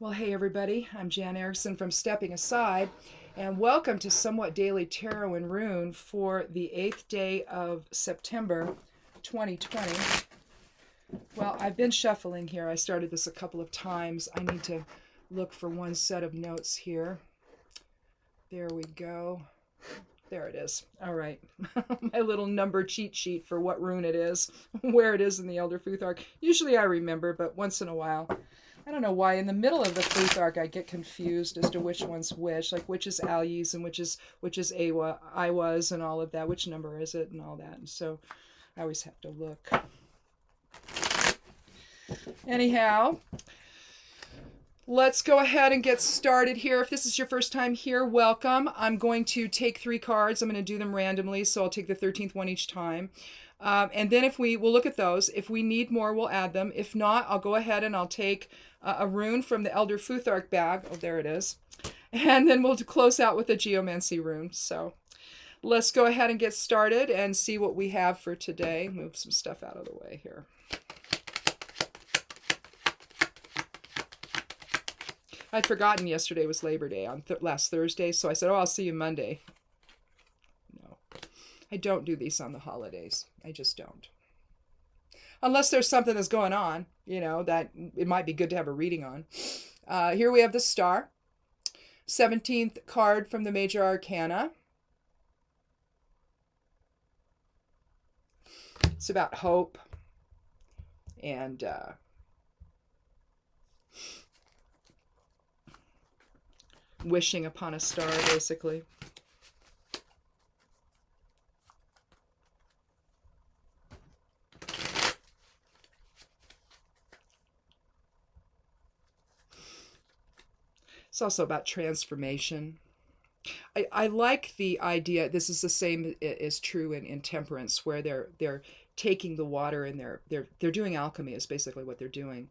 Well, hey everybody, I'm Jan Erickson from Stepping Aside, and welcome to Somewhat Daily Tarot and Rune for the 8th day of September 2020. Well, I've been shuffling here. I started this a couple of times. I need to look for one set of notes here. There we go. There it is. All right. My little number cheat sheet for what rune it is, where it is in the Elder Futhark. Usually I remember, but once in a while I don't know why in the middle of the Futhark I get confused as to which one's which, like which is Ali's and which is Awa, I was and all of that. Which number is it and all that. And so I always have to look. Anyhow, let's go ahead and get started here. If this is your first time here, welcome. I'm going to take 3 cards. I'm going to do them randomly, so I'll take the 13th one each time. And then we'll look at those. If we need more, we'll add them. If not, I'll go ahead and I'll take a rune from the Elder Futhark bag. Oh, there it is. And then we'll close out with a geomancy rune. So let's go ahead and get started and see what we have for today. Move some stuff out of the way here. I'd forgotten yesterday was Labor Day on last Thursday, so I said, oh, I'll see you Monday. No, I don't do these on the holidays. I just don't. Unless there's something that's going on, that it might be good to have a reading on. Here we have the Star. 17th card from the Major Arcana. It's about hope and wishing upon a star, basically. It's also about transformation. I like the idea. This is the same is true in temperance, where they're taking the water and they're doing alchemy is basically what they're doing.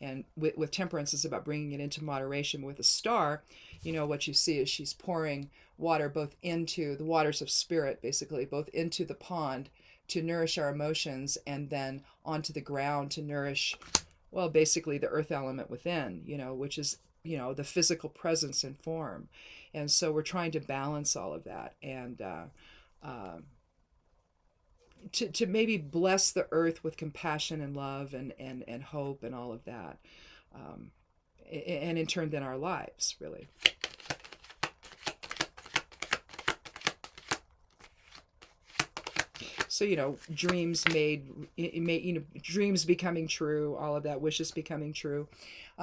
And with temperance, it's about bringing it into moderation. With a star, what you see is she's pouring water both into the waters of spirit, basically, both into the pond to nourish our emotions and then onto the ground to nourish, well, basically the earth element within, which is, the physical presence and form. And so we're trying to balance all of that and to maybe bless the earth with compassion and love and hope and all of that. And in turn, then our lives, really. So, dreams dreams becoming true, all of that, wishes becoming true.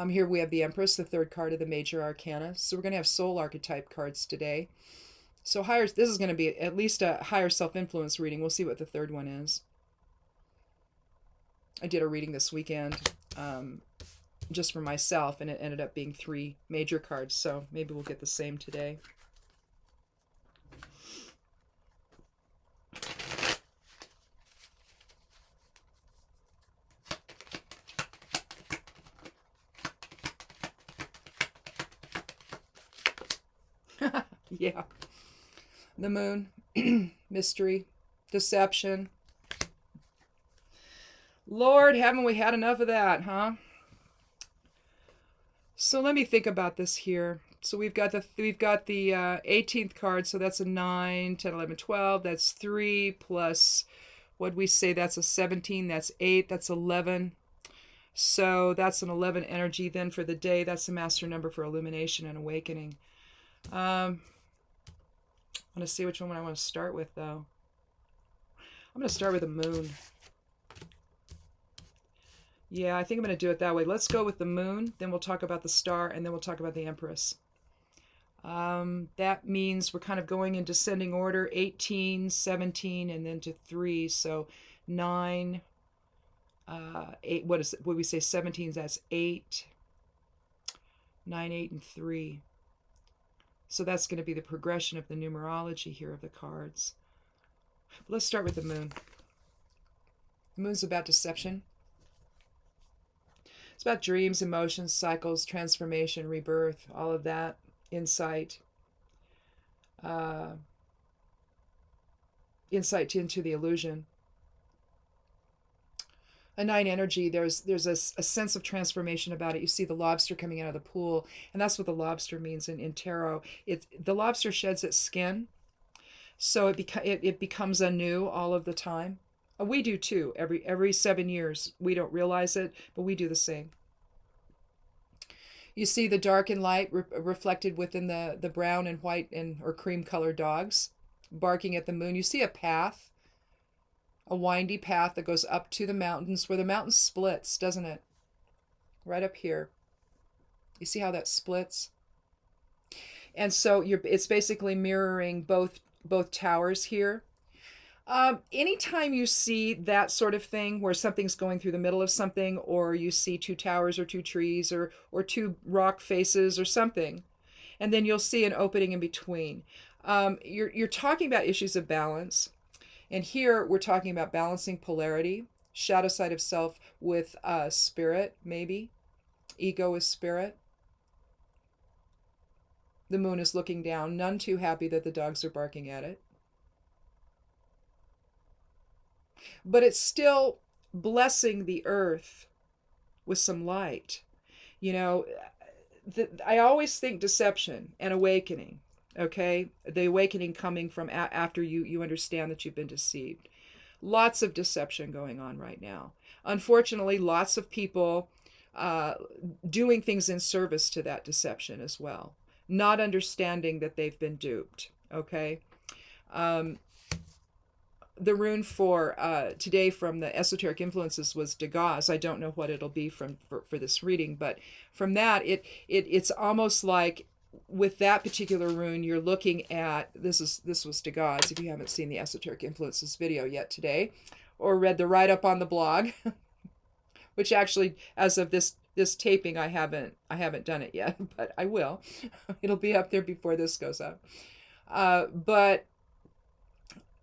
Here we have the Empress, the 3rd card of the Major Arcana. So we're going to have soul archetype cards today. So this is going to be at least a higher self-influence reading. We'll see what the 3rd one is. I did a reading this weekend just for myself, and it ended up being 3 major cards. So maybe we'll get the same today. Yeah. The Moon, mystery, deception. Lord, haven't we had enough of that, huh? So let me think about this here. So we've got the 18th card, so that's a 9, 10, 11, 12. That's 3 plus, what'd we say? That's a 17, that's 8, that's 11. So that's an 11 energy then for the day. That's the master number for illumination and awakening. I want to see which one I want to start with, though. I'm going to start with the Moon. Yeah, I think I'm going to do it that way. Let's go with the Moon, then we'll talk about the Star, and then we'll talk about the Empress. That means we're kind of going in descending order, 18, 17, and then to 3. So 9, 8, what we say, 17, that's 8, 9, 8, and 3. So that's going to be the progression of the numerology here of the cards. But let's start with the Moon. The Moon's about deception. It's about dreams, emotions, cycles, transformation, rebirth, all of that, insight. Insight into the illusion. A nine energy, there's a sense of transformation about it. You see the lobster coming out of the pool, and that's what the lobster means in tarot. The lobster sheds its skin, so it becomes anew all of the time. We do too. Every 7 years, we don't realize it, but we do the same. You see the dark and light reflected within the brown and white and or cream colored dogs barking at the moon. You see a path, a windy path that goes up to the mountains, where the mountain splits, doesn't it? Right up here. You see how that splits? And so it's basically mirroring both towers here. Anytime you see that sort of thing where something's going through the middle of something, or you see two towers or two trees or two rock faces or something, and then you'll see an opening in between. You're talking about issues of balance. And here we're talking about balancing polarity, shadow side of self with spirit, maybe. Ego is spirit. The moon is looking down, none too happy that the dogs are barking at it. But it's still blessing the earth with some light. You know, I always think deception and awakening, okay? The awakening coming from after you understand that you've been deceived. Lots of deception going on right now. Unfortunately, lots of people doing things in service to that deception as well, not understanding that they've been duped, okay? The rune for today from the Esoteric Influences was Degas. I don't know what it'll be for this reading, but from that, it's almost like with that particular rune, you're looking at, this was Degas, if you haven't seen the Esoteric Influences video yet today, or read the write-up on the blog, which actually, as of this taping, I haven't done it yet, but I will. It'll be up there before this goes up.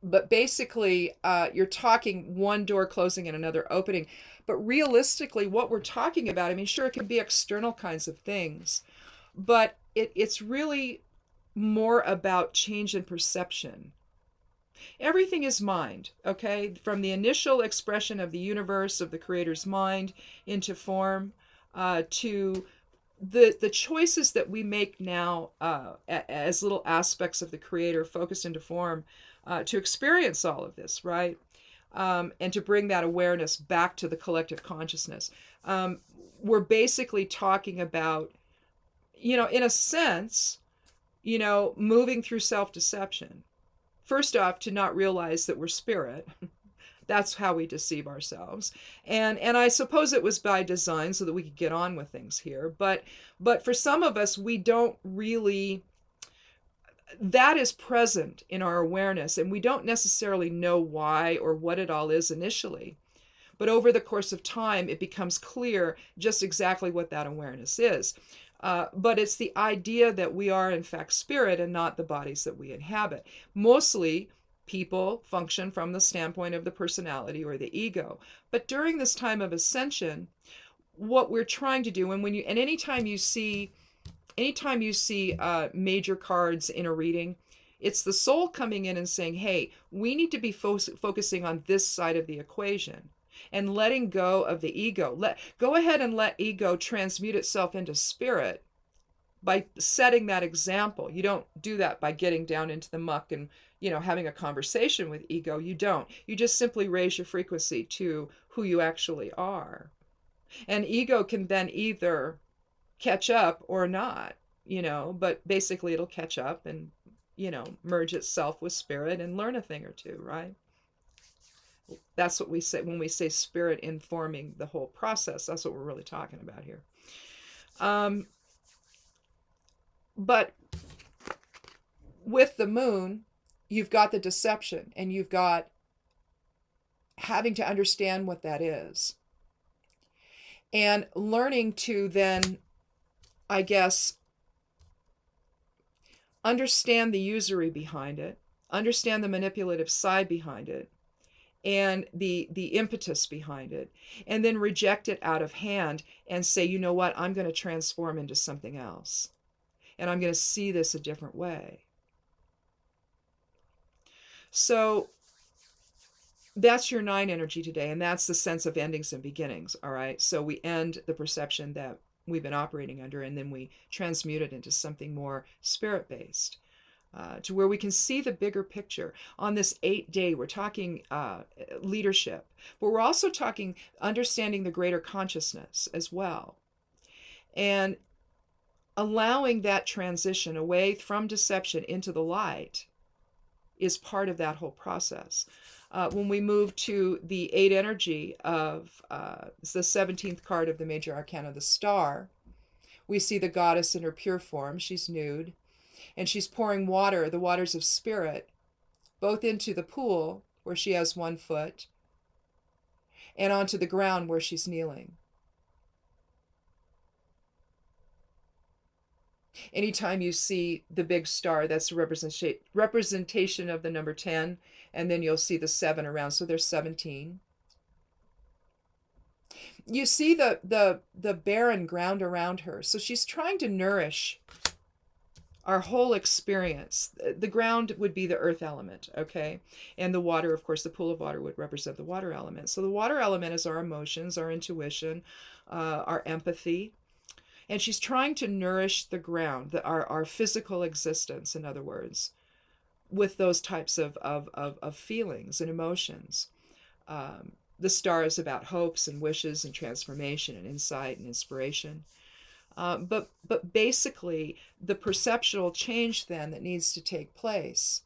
But basically, you're talking one door closing and another opening. But realistically, what we're talking about, I mean, sure, it can be external kinds of things, but it's really more about change in perception. Everything is mind, okay? From the initial expression of the universe, of the creator's mind, into form, to the choices that we make now as little aspects of the creator focused into form, to experience all of this, right? And to bring that awareness back to the collective consciousness. We're basically talking about, in a sense, moving through self-deception. First off, to not realize that we're spirit. That's how we deceive ourselves. And I suppose it was by design so that we could get on with things here. But for some of us, we don't really, that is present in our awareness, and we don't necessarily know why or what it all is initially. But over the course of time, it becomes clear just exactly what that awareness is. But it's the idea that we are, in fact, spirit and not the bodies that we inhabit. Mostly, people function from the standpoint of the personality or the ego. But during this time of ascension, what we're trying to do, and anytime you see major cards in a reading, it's the soul coming in and saying, hey, we need to be focusing on this side of the equation and letting go of the ego. Go ahead and let ego transmute itself into spirit by setting that example. You don't do that by getting down into the muck and having a conversation with ego. You don't. You just simply raise your frequency to who you actually are. And ego can then either catch up or not, but basically it'll catch up and, merge itself with spirit and learn a thing or two, right? That's what we say when we say spirit informing the whole process. That's what we're really talking about here. But with the moon, you've got the deception, and you've got having to understand what that is. And learning to then, I guess, understand the usury behind it, understand the manipulative side behind it, and the impetus behind it, and then reject it out of hand and say, you know what, I'm going to transform into something else. And I'm going to see this a different way. So That's your 9 energy today, and that's the sense of endings and beginnings, all right? So we end the perception that we've been operating under, and then we transmute it into something more spirit-based, to where we can see the bigger picture. On this 8-day, we're talking leadership, but we're also talking understanding the greater consciousness as well. And allowing that transition away from deception into the light is part of that whole process. When we move to the 8 energy of it's the 17th card of the major arcana, the star, we see the goddess in her pure form. She's nude, and she's pouring water, the waters of spirit, both into the pool where she has 1 foot and onto the ground where she's kneeling. Anytime you see the big star, that's a representation of the number 10, and then you'll see the 7 around, so there's 17. You see the barren ground around her, so she's trying to nourish our whole experience. The ground would be the earth element, okay? And the water, of course, the pool of water would represent the water element. So the water element is our emotions, our intuition, our empathy. And she's trying to nourish the ground, our physical existence, in other words, with those types of feelings and emotions. The star is about hopes and wishes and transformation and insight and inspiration. But basically, the perceptual change then that needs to take place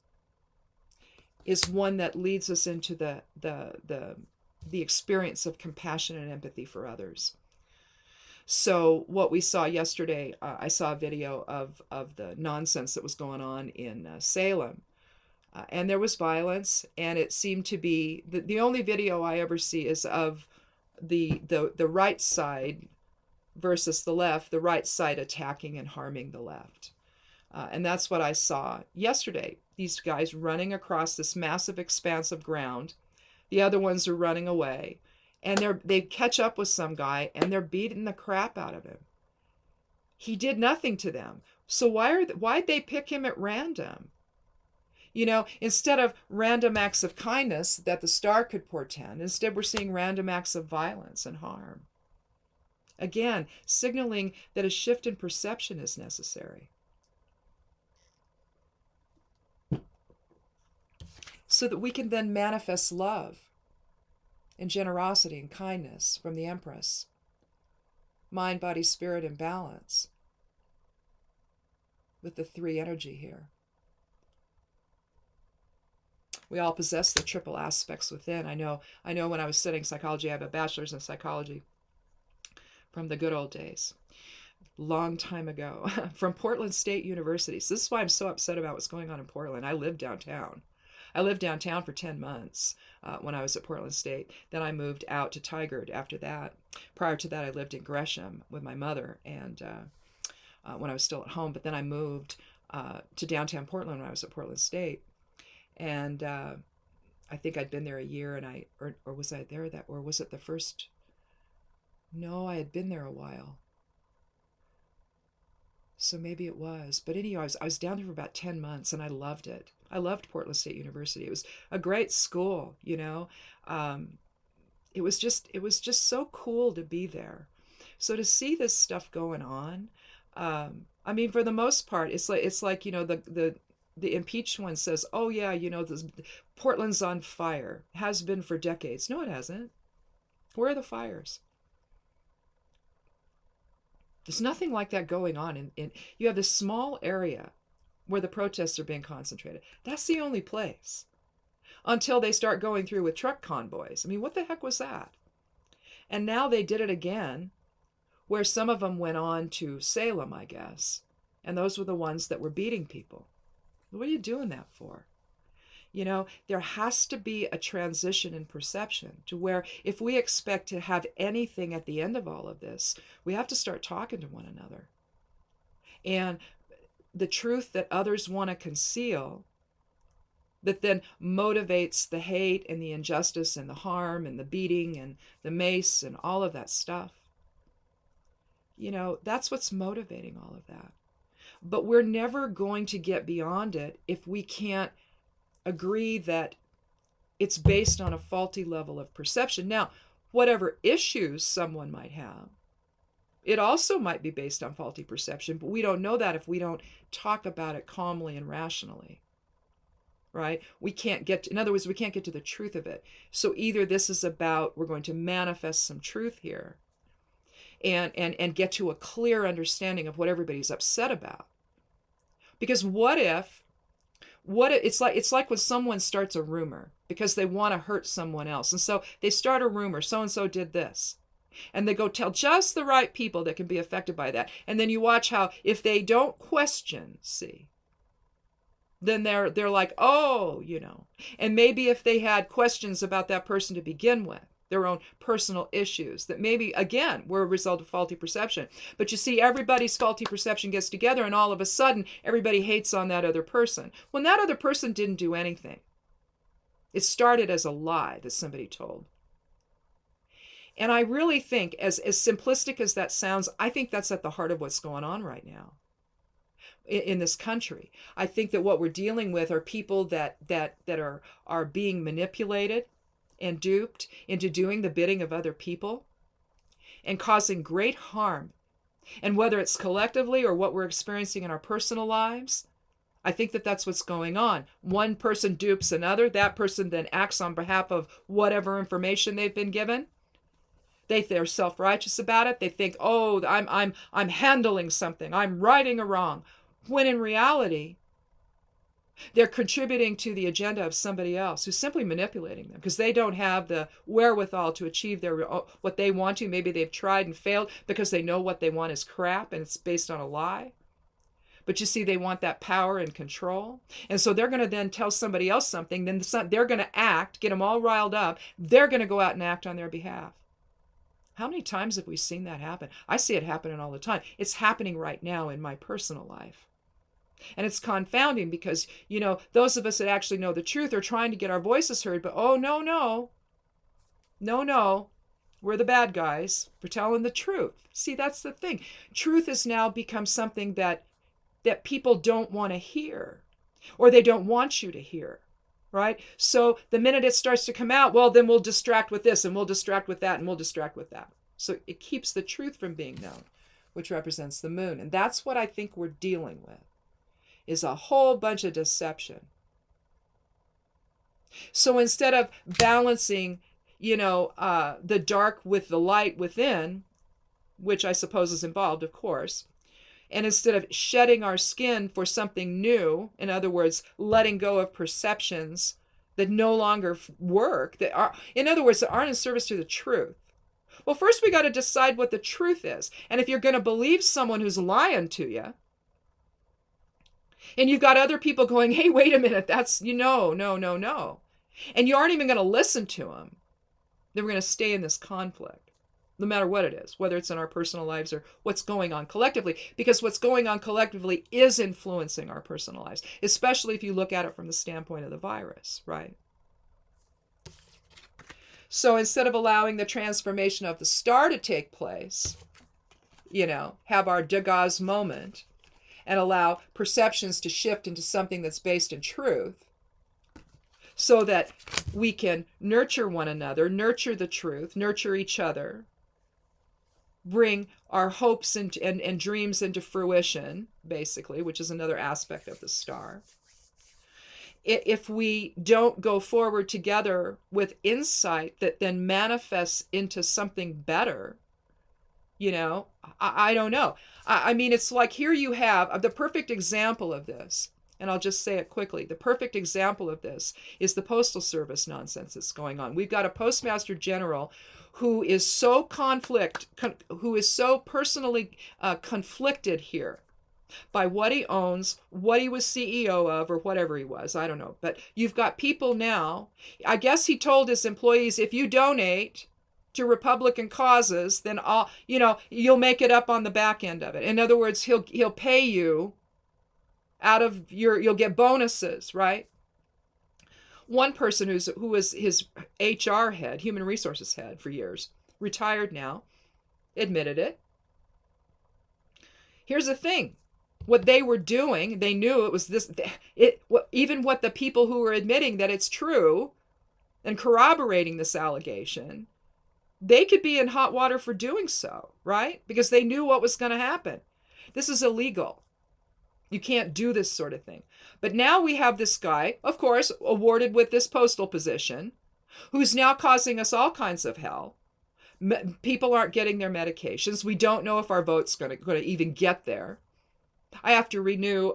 is one that leads us into the experience of compassion and empathy for others. So what we saw yesterday, I saw a video of the nonsense that was going on in Salem. And there was violence, and it seemed to be, the only video I ever see is of the right side versus the left, the right side attacking and harming the left. And that's what I saw yesterday. These guys running across this massive expanse of ground. The other ones are running away. And they catch up with some guy, and they're beating the crap out of him. He did nothing to them. So why'd they pick him at random? You know, instead of random acts of kindness that the star could portend, instead we're seeing random acts of violence and harm. Again, signaling that a shift in perception is necessary. So that we can then manifest love and generosity and kindness from the Empress. Mind, body, spirit, and balance. With the 3 energy here. We all possess the triple aspects within. I know when I was studying psychology, I have a bachelor's in psychology from the good old days. Long time ago. From Portland State University. So this is why I'm so upset about what's going on in Portland. I live downtown. I lived downtown for 10 months when I was at Portland State. Then I moved out to Tigard after that. Prior to that, I lived in Gresham with my mother and when I was still at home. But then I moved to downtown Portland when I was at Portland State. And I think I'd been there a year, and or was I there or was it the first? No, I had been there a while. So maybe it was. But anyway, I was down there for about 10 months, and I loved it. I loved Portland State University. It was a great school, you know. It was just so cool to be there. So to see this stuff going on, I mean, for the most part, it's like you know, the impeached one says, oh yeah, you know, Portland's on fire. Has been for decades. No, it hasn't. Where are the fires? There's nothing like that going on. You have this small area where the protests are being concentrated. That's the only place. Until they start going through with truck convoys. I mean, what the heck was that? And now they did it again, where some of them went on to Salem, I guess. And those were the ones that were beating people. What are you doing that for? You know, there has to be a transition in perception to where if we expect to have anything at the end of all of this, we have to start talking to one another. And the truth that others want to conceal, that then motivates the hate and the injustice and the harm and the beating and the mace and all of that stuff. You know, that's what's motivating all of that. But we're never going to get beyond it if we can't agree that it's based on a faulty level of perception. Now, whatever issues someone might have, it also might be based on faulty perception, but we don't know that if we don't talk about it calmly and rationally, right? We can't get to, in other words, we can't get to the truth of it. So either this is about, we're going to manifest some truth here and get to a clear understanding of what everybody's upset about. Because what if it's like when someone starts a rumor because they want to hurt someone else. And so they start a rumor, so-and-so did this. And they go tell just the right people that can be affected by that. And then you watch how if they don't question, then they're like, oh, And maybe if they had questions about that person to begin with, their own personal issues that maybe, again, were a result of faulty perception. But you see, everybody's faulty perception gets together and all of a sudden, everybody hates on that other person. When that other person didn't do anything. It started as a lie that somebody told. And I really think, as simplistic as that sounds, I think that's at the heart of what's going on right now in this country. I think that what we're dealing with are people that are being manipulated and duped into doing the bidding of other people and causing great harm. And whether it's collectively or what we're experiencing in our personal lives, I think that that's what's going on. One person dupes another. That person then acts on behalf of whatever information they've been given. They're self-righteous about it. They think, oh, I'm handling something. I'm righting a wrong. When in reality, they're contributing to the agenda of somebody else who's simply manipulating them because they don't have the wherewithal to achieve what they want to. Maybe they've tried and failed because they know what they want is crap and it's based on a lie. But you see, they want that power and control. And so they're going to then tell somebody else something. Then they're going to act, get them all riled up. They're going to go out and act on their behalf. How many times have we seen that happen? I see it happening all the time. It's happening right now in my personal life. And it's confounding because, those of us that actually know the truth are trying to get our voices heard. But, oh, no. We're the bad guys for telling the truth. See, that's the thing. Truth has now become something that people don't want to hear or they don't want you to hear. Right? So the minute it starts to come out, well, then we'll distract with this and we'll distract with that and we'll distract with that. So it keeps the truth from being known, which represents the moon. And that's what I think we're dealing with, is a whole bunch of deception. So instead of balancing, the dark with the light within, which I suppose is involved, of course, and instead of shedding our skin for something new, in other words, letting go of perceptions that no longer work, in other words, that aren't in service to the truth. Well, first we got to decide what the truth is. And if you're going to believe someone who's lying to you, and you've got other people going, hey, wait a minute, that's, no. And you aren't even going to listen to them, then we're going to stay in this conflict. No matter what it is, whether it's in our personal lives or what's going on collectively, because what's going on collectively is influencing our personal lives, especially if you look at it from the standpoint of the virus, right? So instead of allowing the transformation of the star to take place, have our Degas moment and allow perceptions to shift into something that's based in truth, so that we can nurture one another, nurture the truth, nurture each other, bring our hopes and dreams into fruition, basically, which is another aspect of the star. If we don't go forward together with insight that then manifests into something better, I don't know. I mean, it's like here you have the perfect example of this. And I'll just say it quickly. The perfect example of this is the Postal Service nonsense that's going on. We've got a Postmaster General who is so personally conflicted here by what he owns, what he was CEO of, or whatever he was. I don't know. But you've got people now. I guess he told his employees, if you donate to Republican causes, then you'll make it up on the back end of it. In other words, he'll pay you out of you'll get bonuses, right? One person who was his HR head, human resources head for years, retired now, admitted it. Here's the thing. What they were doing, they knew it was this, even what the people who were admitting that it's true, and corroborating this allegation, they could be in hot water for doing so, right? Because they knew what was going to happen. This is illegal. You can't do this sort of thing. But now we have this guy, of course, awarded with this postal position, who's now causing us all kinds of hell. People aren't getting their medications. We don't know if our vote's going to even get there. I have to renew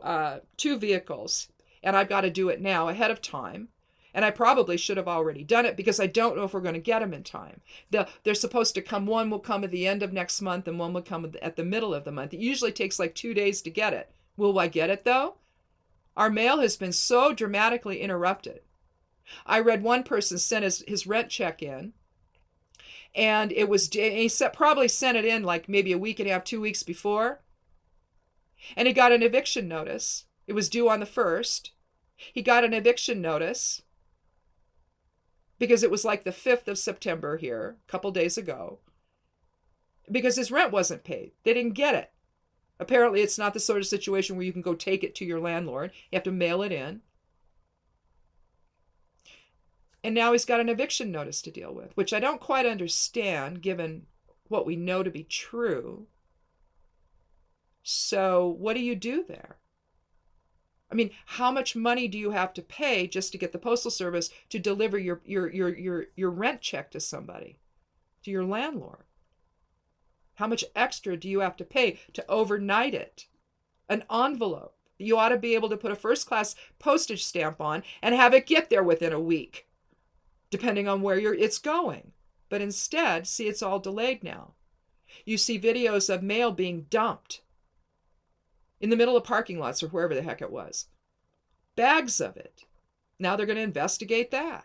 2 vehicles, and I've got to do it now ahead of time. And I probably should have already done it because I don't know if we're going to get them in time. They're supposed to come. One will come at the end of next month and one will come at the middle of the month. It usually takes like 2 days to get it. Will I get it though? Our mail has been so dramatically interrupted. I read one person sent his rent check in, and he probably sent it in like maybe a week and a half, 2 weeks before. And he got an eviction notice. It was due on the 1st. He got an eviction notice because it was like the 5th of September here, a couple days ago, because his rent wasn't paid. They didn't get it. Apparently, it's not the sort of situation where you can go take it to your landlord. You have to mail it in. And now he's got an eviction notice to deal with, which I don't quite understand given what we know to be true. So what do you do there? I mean, how much money do you have to pay just to get the postal service to deliver your rent check to somebody, to your landlord? How much extra do you have to pay to overnight it? An envelope that you ought to be able to put a first-class postage stamp on and have it get there within a week, depending on where it's going. But instead, see, it's all delayed now. You see videos of mail being dumped in the middle of parking lots or wherever the heck it was. Bags of it. Now they're going to investigate that.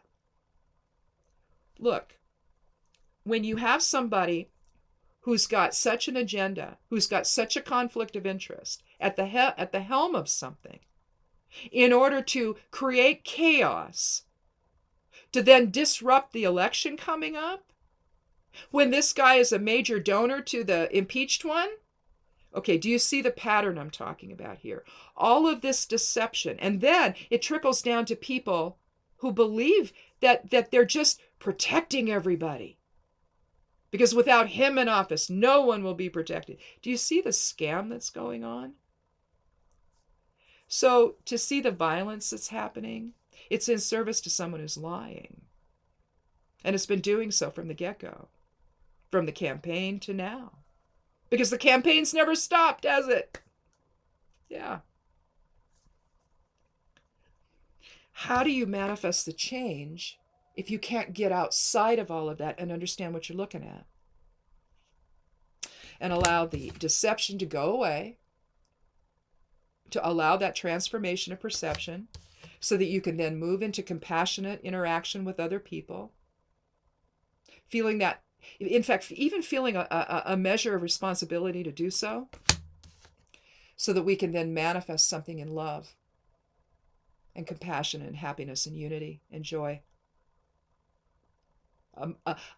Look, when you have somebody who's got such an agenda, who's got such a conflict of interest at the helm of something, in order to create chaos, to then disrupt the election coming up, when this guy is a major donor to the impeached one. Okay, do you see the pattern I'm talking about here? All of this deception, and then it trickles down to people who believe that they're just protecting everybody. Because without him in office, no one will be protected. Do you see the scam that's going on? So to see the violence that's happening, it's in service to someone who's lying. And it's been doing so from the get-go, from the campaign to now. Because the campaign's never stopped, has it? Yeah. How do you manifest the change if you can't get outside of all of that and understand what you're looking at? And allow the deception to go away, to allow that transformation of perception so that you can then move into compassionate interaction with other people. Feeling that, in fact, even feeling a measure of responsibility to do so that we can then manifest something in love and compassion and happiness and unity and joy.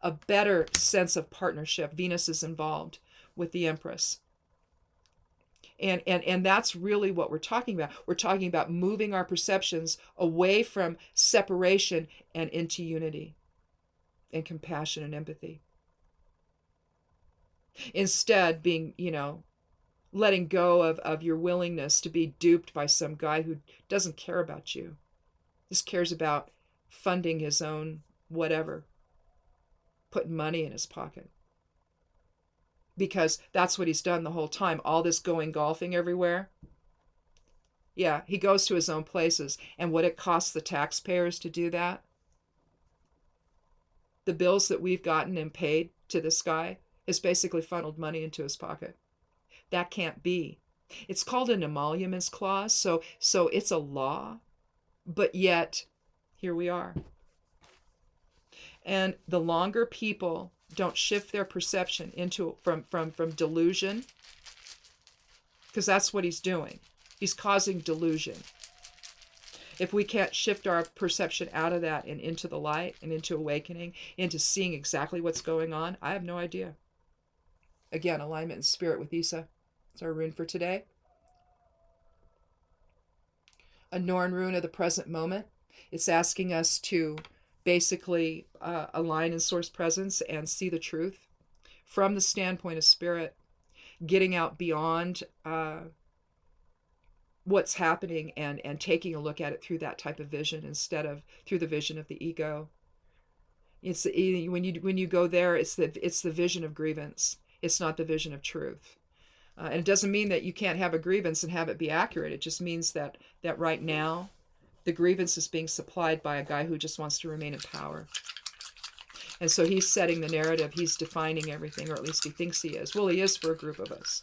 A better sense of partnership. Venus is involved with the Empress. And that's really what we're talking about. We're talking about moving our perceptions away from separation and into unity and compassion and empathy. Instead, being, letting go of your willingness to be duped by some guy who doesn't care about you. Just cares about funding his own whatever, putting money in his pocket. Because that's what he's done the whole time. All this going golfing everywhere. Yeah, he goes to his own places. And what it costs the taxpayers to do that, the bills that we've gotten and paid to this guy, has basically funneled money into his pocket. That can't be. It's called an emoluments clause, so it's a law, but yet here we are. And the longer people don't shift their perception into from delusion, because that's what he's doing. He's causing delusion. If we can't shift our perception out of that and into the light and into awakening, into seeing exactly what's going on, I have no idea. Again, alignment in spirit with Isa. It's our rune for today. A Norn rune of the present moment. It's asking us to basically align in source presence and see the truth from the standpoint of spirit, getting out beyond what's happening and taking a look at it through that type of vision instead of through the vision of the ego. It's when you go there, it's the vision of grievance. It's not the vision of truth. And it doesn't mean that you can't have a grievance and have it be accurate. It just means that right now, the grievance is being supplied by a guy who just wants to remain in power. And so he's setting the narrative. He's defining everything, or at least he thinks he is. Well, he is for a group of us.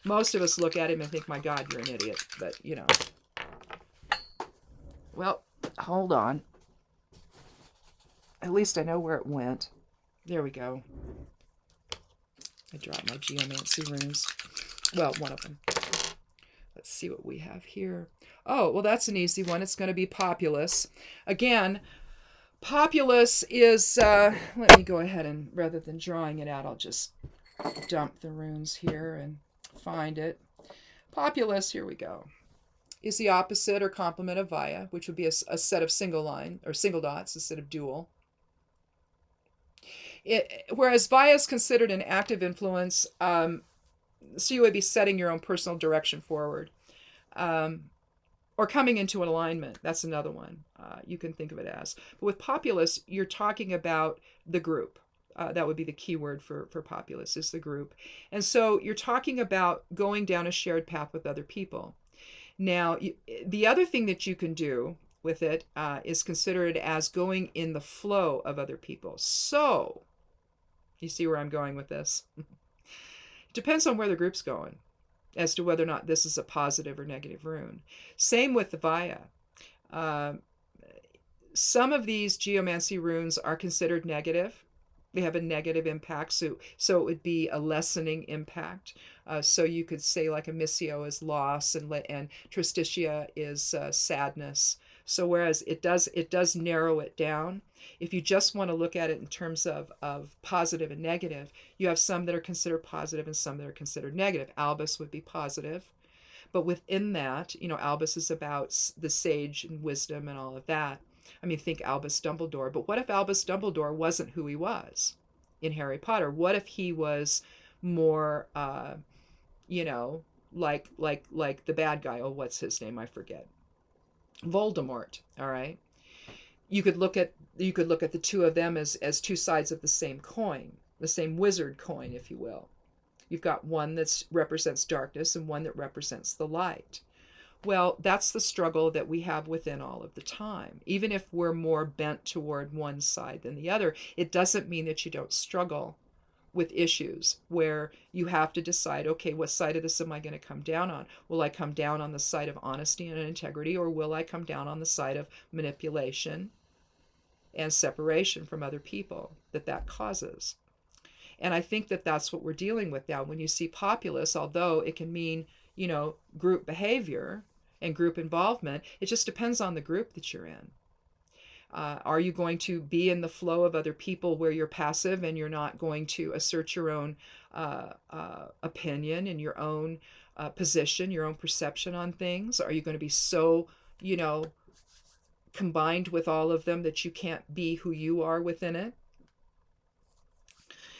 Most of us look at him and think, my God, you're an idiot. But, you know. Well, hold on. At least I know where it went. There we go. I dropped my geomancy runes. Well, one of them. Let's see what we have here. Oh, well, that's an easy one. It's going to be populace. Again, populace is, let me go ahead and, rather than drawing it out, I'll just dump the runes here and find it. Populace, here we go, is the opposite or complement of via, which would be a set of single line or single dots instead of dual. Whereas via is considered an active influence, so you would be setting your own personal direction forward, or coming into an alignment. That's another one you can think of it as. But with populace, you're talking about the group. That would be the key word for populace, is the group. And so you're talking about going down a shared path with other people. Now, the other thing that you can do with it is consider it as going in the flow of other people. So, you see where I'm going with this? It depends on where the group's going as to whether or not this is a positive or negative rune. Same with the via. Some of these geomancy runes are considered negative. They have a negative impact, so it would be a lessening impact. So you could say like a missio is loss and tristitia is sadness. So whereas it does narrow it down. If you just want to look at it in terms of positive and negative, you have some that are considered positive and some that are considered negative. Albus would be positive. But within that, Albus is about the sage and wisdom and all of that. I mean, think Albus Dumbledore. But what if Albus Dumbledore wasn't who he was in Harry Potter? What if he was more, like the bad guy? Oh, what's his name? I forget. Voldemort. All right. You could look at the two of them as two sides of the same coin, the same wizard coin, if you will. You've got one that represents darkness and one that represents the light. Well, that's the struggle that we have within all of the time. Even if we're more bent toward one side than the other, it doesn't mean that you don't struggle with issues where you have to decide, okay, what side of this am I going to come down on? Will I come down on the side of honesty and integrity, or will I come down on the side of manipulation and separation from other people that causes? And I think that that's what we're dealing with now. When you see populace, although it can mean, group behavior and group involvement, it just depends on the group that you're in. Are you going to be in the flow of other people where you're passive and you're not going to assert your own opinion and your own position, your own perception on things? Are you going to be so, combined with all of them that you can't be who you are within it?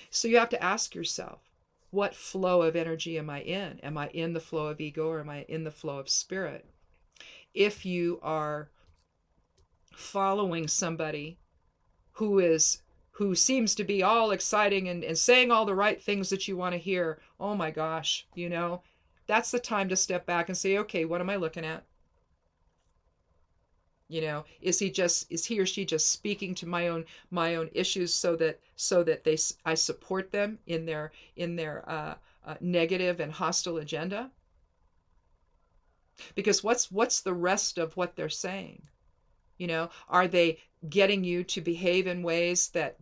So you have to ask yourself, what flow of energy am I in? Am I in the flow of ego, or am I in the flow of spirit? If you are following somebody who seems to be all exciting and saying all the right things that you want to hear, oh my gosh, that's the time to step back and say, okay, what am I looking at? Is he or she just speaking to my own issues so that I support them in their negative and hostile agenda? Because what's the rest of what they're saying? Are they getting you to behave in ways that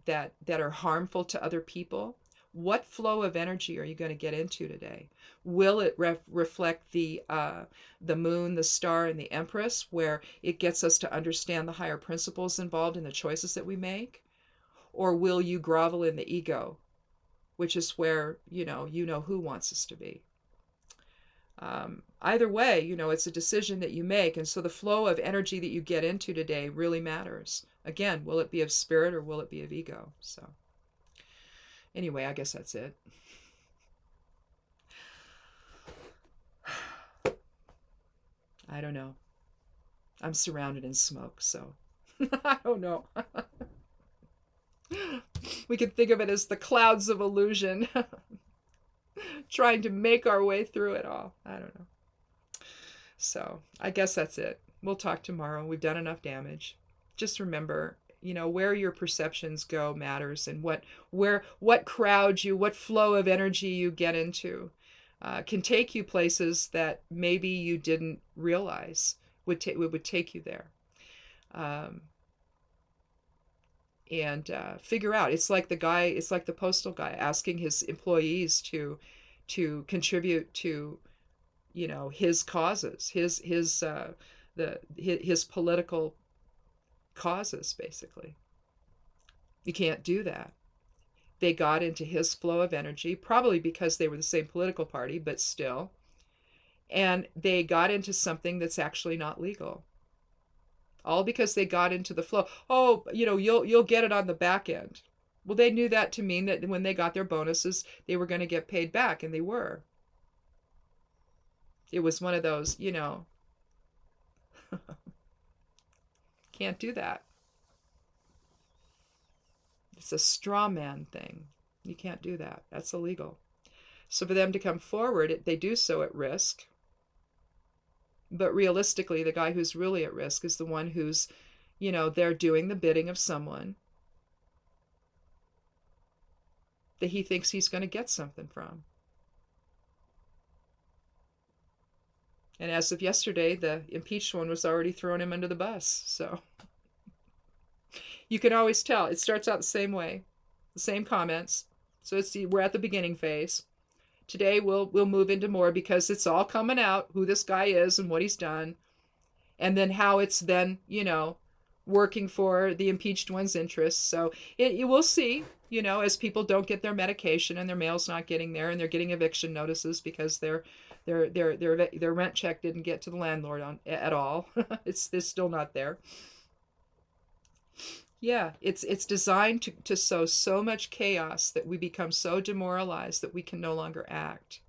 are harmful to other people? What flow of energy are you going to get into today? Will it reflect the moon, the star, and the empress, where it gets us to understand the higher principles involved in the choices that we make? Or will you grovel in the ego, which is where, who wants us to be? Either way, it's a decision that you make. And so the flow of energy that you get into today really matters. Again, will it be of spirit or will it be of ego? So anyway, I guess that's it. I don't know. I'm surrounded in smoke, so I don't know. We could think of it as the clouds of illusion, trying to make our way through it all. I don't know. So I guess that's it. We'll talk tomorrow. We've done enough damage. Just remember, where your perceptions go matters, and what crowd you, what flow of energy you get into can take you places that maybe you didn't realize would take you there. And figure out. It's like the postal guy asking his employees to contribute to, his causes, his political causes, basically. You can't do that. They got into his flow of energy, probably because they were the same political party, but still. And they got into something that's actually not legal. All because they got into the flow. Oh, you'll get it on the back end. Well, they knew that to mean that when they got their bonuses, they were going to get paid back, and they were. It was one of those, can't do that. It's a straw man thing. You can't do that. That's illegal. So for them to come forward, they do so at risk. But realistically, the guy who's really at risk is the one who's, they're doing the bidding of someone that he thinks he's going to get something from. And as of yesterday, the impeached one was already throwing him under the bus. So you can always tell. It starts out the same way, the same comments. So we're at the beginning phase. Today we'll move into more, because it's all coming out, who this guy is and what he's done, and then how it's then, working for the impeached one's interests. So you will see, as people don't get their medication and their mail's not getting there, and they're getting eviction notices because their rent check didn't get to the landlord at all. It's still not there. Yeah, it's designed to sow so much chaos that we become so demoralized that we can no longer act.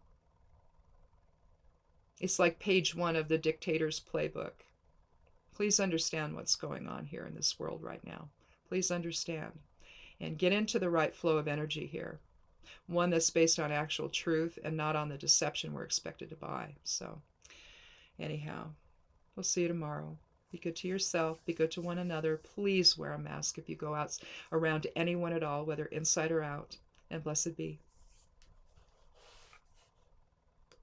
It's like page 1 of the dictator's playbook. Please understand what's going on here in this world right now. Please understand. And get into the right flow of energy here. One that's based on actual truth and not on the deception we're expected to buy. So, anyhow, we'll see you tomorrow. Be good to yourself. Be good to one another. Please wear a mask if you go out around anyone at all, whether inside or out. And blessed be.